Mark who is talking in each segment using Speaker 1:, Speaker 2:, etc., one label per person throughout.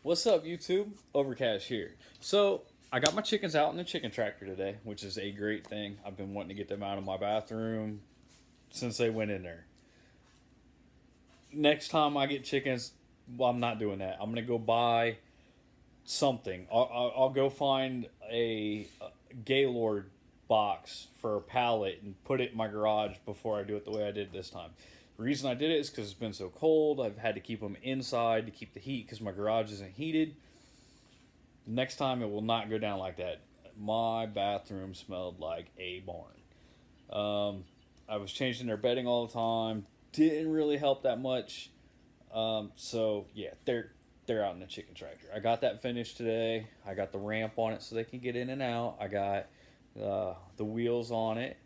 Speaker 1: What's up, YouTube? Overcash here. So, I got my chickens out in the chicken tractor today, which is a great thing. I've been wanting to get them out of my bathroom since they went in there. Next time I get chickens, well, I'm not doing that. I'm going to go buy something. I'll go find a Gaylord box for a pallet and put it in my garage before I do it the way I did this time. The reason I did it is because it's been so cold. I've had to keep them inside to keep the heat because my garage isn't heated. Next time it will not go down like that. My bathroom smelled like a barn. I was changing their bedding all the time. Didn't really help that much. So yeah, they're out in the chicken tractor. I got that finished today. I got the ramp on it so they can get in and out. I got the wheels on it.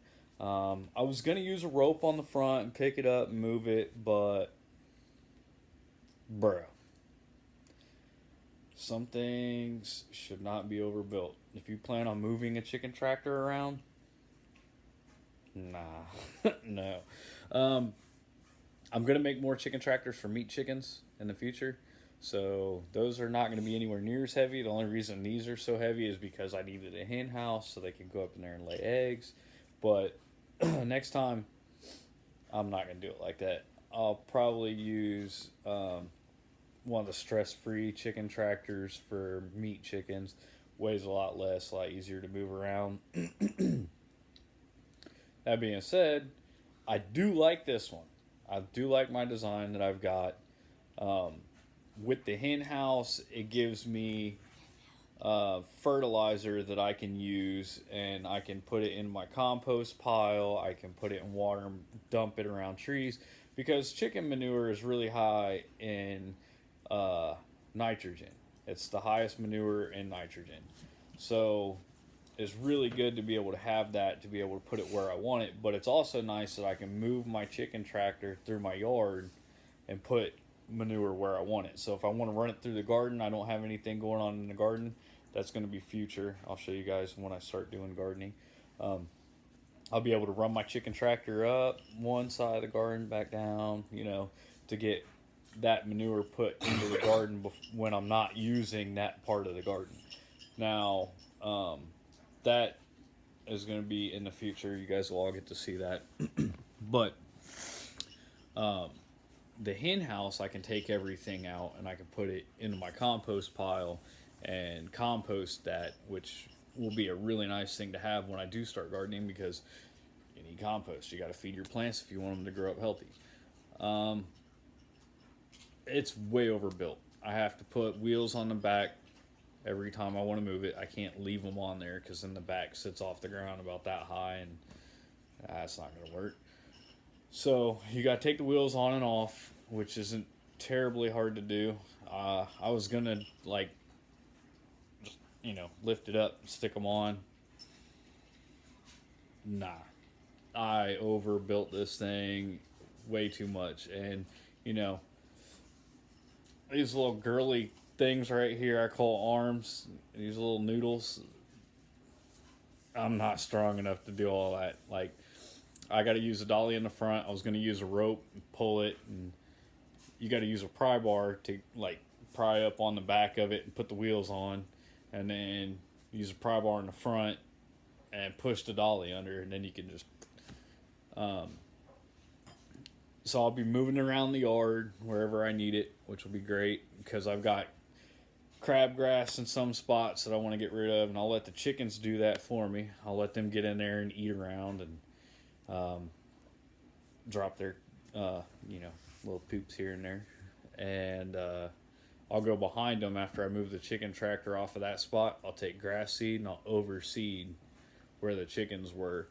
Speaker 1: I was gonna use a rope on the front and pick it up and move it, but bro, some things should not be overbuilt. If you plan on moving a chicken tractor around, nah, no. Um, I'm gonna make more chicken tractors for meat chickens in the future. So those are not going to be anywhere near as heavy. The only reason these are so heavy is because I needed a hen house so they can go up in there and lay eggs. But next time, I'm not going to do it like that. I'll probably use one of the stress-free chicken tractors for meat chickens. Weighs a lot less, a lot easier to move around. That being said, I do like this one. I do like my design that I've got. Um, with the hen house, it gives me fertilizer that I can use, and I can put it in my compost pile. I can put it in water and dump it around trees because chicken manure is really high in uh, nitrogen. It's the highest manure in nitrogen. So it's really good to be able to have that, to be able to put it where I want it. But it's also nice that I can move my chicken tractor through my yard and put manure where I want it. So if I want to run it through the garden, I don't have anything going on in the garden. That's going to be future. I'll show you guys when I start doing gardening. Um, I'll be able to run my chicken tractor up one side of the garden, back down, to get that manure put into the garden when I'm not using that part of the garden. Now, that is going to be in the future. You guys will all get to see that. But the hen house, I can take everything out and I can put it into my compost pile and compost that, which will be a really nice thing to have when I do start gardening because you need compost. You got to feed your plants if you want them to grow up healthy. Um, it's way overbuilt. I have to put wheels on the back every time I want to move it. I can't leave them on there because then the back sits off the ground about that high, and that's not going to work. So you got to take the wheels on and off, which isn't terribly hard to do. I was gonna lift it up, stick them on. Nah, I overbuilt this thing way too much, and you know these little girly things right here I call arms. These little noodles. I'm not strong enough to do all that. Like I got to use a dolly in the front. I was gonna use a rope and pull it, and you got to use a pry bar to pry up on the back of it and put the wheels on, and then use a pry bar in the front and push the dolly under, and then you can just. Um, so I'll be moving around the yard wherever I need it, which will be great because I've got crabgrass in some spots that I want to get rid of, and I'll let the chickens do that for me. I'll let them get in there and eat around and drop their, little poops here and there, and I'll go behind them after I move the chicken tractor off of that spot. I'll take grass seed and I'll overseed where the chickens were.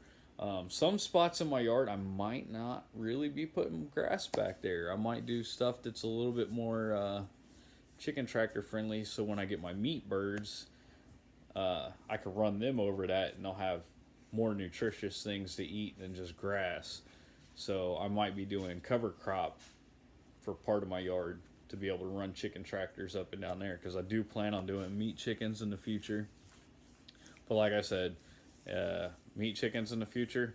Speaker 1: Some spots in my yard I might not really be putting grass back there. I might do stuff that's a little bit more chicken tractor friendly, so when I get my meat birds, I can run them over that and they'll have more nutritious things to eat than just grass. So I might be doing cover crop for part of my yard to be able to run chicken tractors up and down there because I do plan on doing meat chickens in the future. But like I said, meat chickens in the future,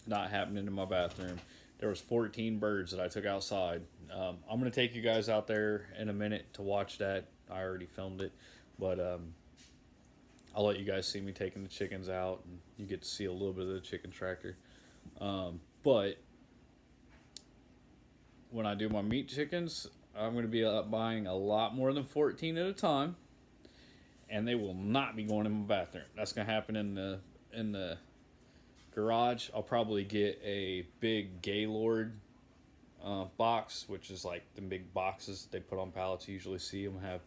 Speaker 1: not happening in my bathroom. There was 14 birds that I took outside. I'm gonna take you guys out there in a minute to watch that. I already filmed it, but I'll let you guys see me taking the chickens out, and you get to see a little bit of the chicken tractor. But when I do my meat chickens, I'm going to be buying a lot more than 14 at a time, and they will not be going in my bathroom. That's going to happen in the garage. I'll probably get a big Gaylord box, which is like the big boxes they put on pallets. You usually see them have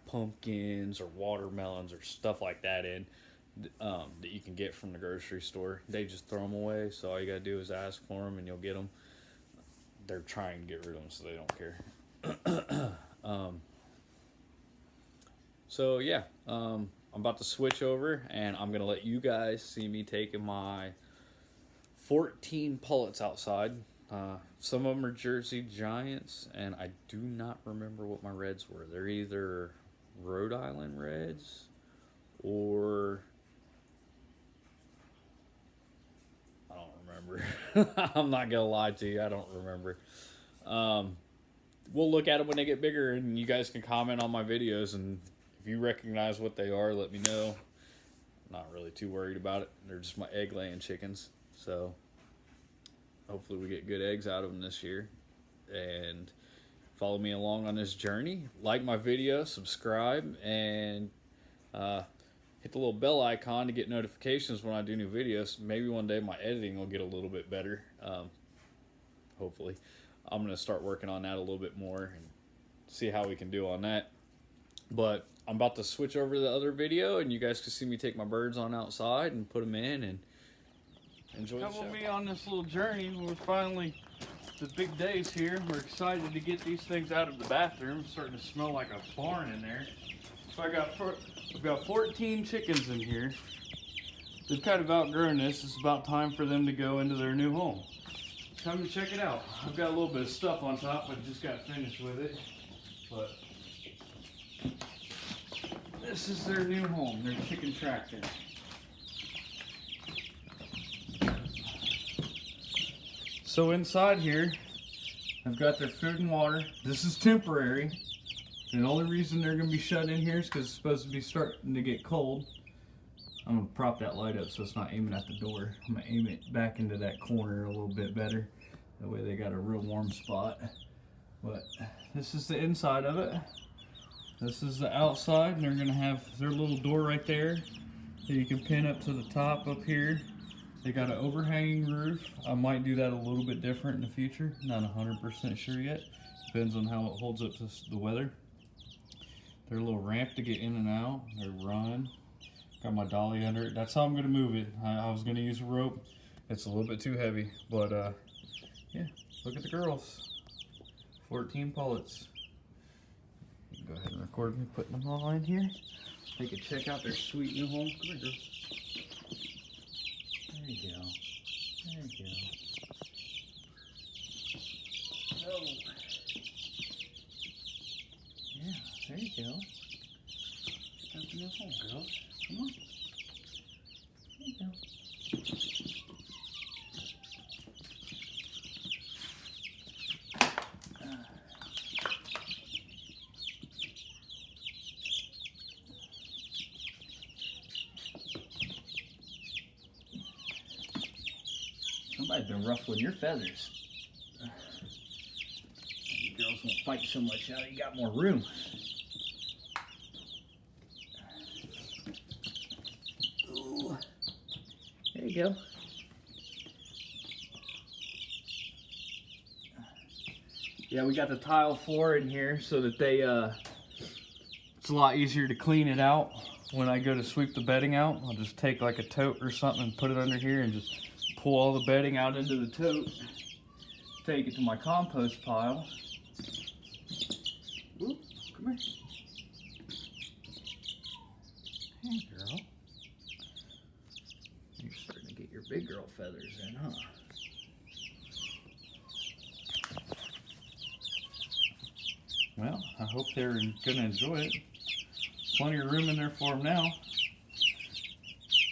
Speaker 1: pumpkins or watermelons or stuff like that in, that you can get from the grocery store. They just throw them away, so all you gotta do is ask for them and you'll get them. They're trying to get rid of them, so they don't care. So yeah, I'm about to switch over, and I'm gonna let you guys see me taking my 14 pullets outside. Some of them are Jersey Giants, and I do not remember what my reds were. They're either Rhode Island Reds or I don't remember. I'm not gonna lie to you, I don't remember. We'll look at them when they get bigger, and you guys can comment on my videos, and if you recognize what they are, let me know. I'm not really too worried about it. They're just my egg laying chickens, so hopefully we get good eggs out of them this year. And follow me along on this journey. Like my video, subscribe, and hit the little bell icon to get notifications when I do new videos. Maybe one day my editing will get a little bit better. Hopefully. I'm going to start working on that a little bit more and see how we can do on that. But I'm about to switch over to the other video, and you guys can see me take my birds on outside and put them in and enjoy the show. Come with me on this little journey. We're finally, the big day's here. We're excited to get these things out of the bathroom. It's starting to smell like a barn in there. So I've got 14 chickens in here. They've kind of outgrown this. It's about time for them to go into their new home. Time to check it out. I've got a little bit of stuff on top. I just got finished with it. But this is their new home, their chicken tractor. So inside here, I've got their food and water. This is temporary. And the only reason they're going to be shut in here is because it's supposed to be starting to get cold. I'm going to prop that light up so it's not aiming at the door. I'm going to aim it back into that corner a little bit better. That way they got a real warm spot. But this is the inside of it. This is the outside, and they're going to have their little door right there that you can pin up to the top up here. They got an overhanging roof. I might do that a little bit different in the future. Not 100% sure yet. Depends on how it holds up to the weather. Their little ramp to get in and out. They run. Got my dolly under it. That's how I'm going to move it. I was going to use a rope. It's a little bit too heavy. But yeah, look at the girls. 14 pullets. You can go ahead and record me putting them all in here. They can check out their sweet new home. Come here, girls. There you go. There you go. Oh. Yeah, there you go. Got the new home, girls. Come on. There you go. Somebody's been ruffling your feathers. You girls won't fight so much now you got more room. Ooh. There you go. Yeah, we got the tile floor in here so that they, it's a lot easier to clean it out. When I go to sweep the bedding out, I'll just take like a tote or something and put it under here and just pull all the bedding out into the tote, take it to my compost pile. Ooh, come here. Hey, girl. You're starting to get your big girl feathers in, huh? Well, I hope they're going to enjoy it. Plenty of room in there for them now.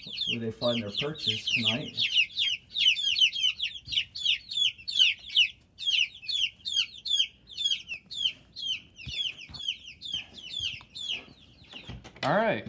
Speaker 1: Hopefully they find their perches tonight. All right.